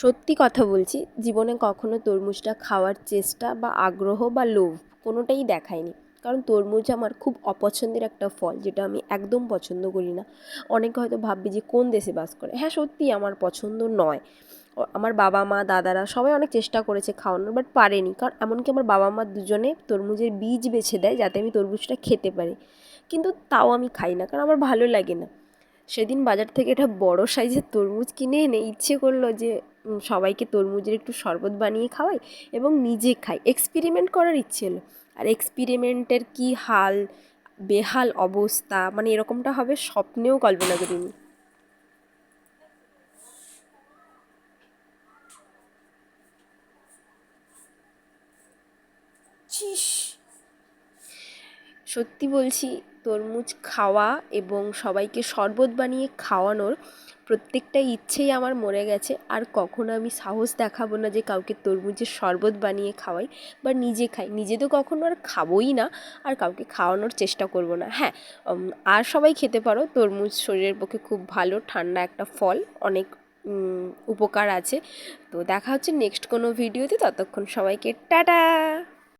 সত্যি কথা বলছি, জীবনে কখনো তরমুজটা খাওয়ার চেষ্টা বা আগ্রহ বা লোভ কোনোটাই দেখায়নি। কারণ তরমুজ আমার খুব অপছন্দের একটা ফল, যেটা আমি একদম পছন্দ করি না। অনেকে হয়তো ভাববে যে কোন দেশে বাস করে। হ্যাঁ, সত্যিই আমার পছন্দ নয়। আমার বাবা মা দাদারা সবাই অনেক চেষ্টা করেছে খাওয়ানোর, বাট পারেনি। কারণ এমনকি আমার বাবা মা দুজনে তরমুজের বীজ বেছে দেয় যাতে আমি তরমুজটা খেতে পারি, কিন্তু তাও আমি খাই না, কারণ আমার ভালো লাগে না। সেদিন বাজার থেকে একটা বড় সাইজের তরমুজ কিনে এনে ইচ্ছে করলো যে সবাইকে তরমুজের একটু শরবত বানিয়ে খাওয়াই এবং নিজে খাই, এক্সপেরিমেন্ট করার ইচ্ছে হলো। আর এক্সপেরিমেন্টের কি হাল বেহাল অবস্থা, মানে এরকমটা হবে স্বপ্নেও কল্পনা করিনি। চিস, সত্যি বলছি, তরমুজ খাওয়া এবং সবাইকে শরবত বানিয়ে খাওয়ানোর প্রত্যেকটা ইচ্ছেই আমার মরে গেছে। আর কখনো আমি সাহস দেখাবো না যে কাউকে তরমুজের শরবত বানিয়ে খাওয়াই বা নিজে খাই। নিজে তো কখনো আর খাবোই না, আর কাউকে খাওয়ানোর চেষ্টা করব না। হ্যাঁ, আর সবাই খেতে পারো, তরমুজ শরীরের পক্ষে খুব ভালো, ঠান্ডা একটা ফল, অনেক উপকার আছে। তো দেখা হচ্ছে নেক্সট কোনো ভিডিওতে, ততক্ষণ সবাইকে টাটা।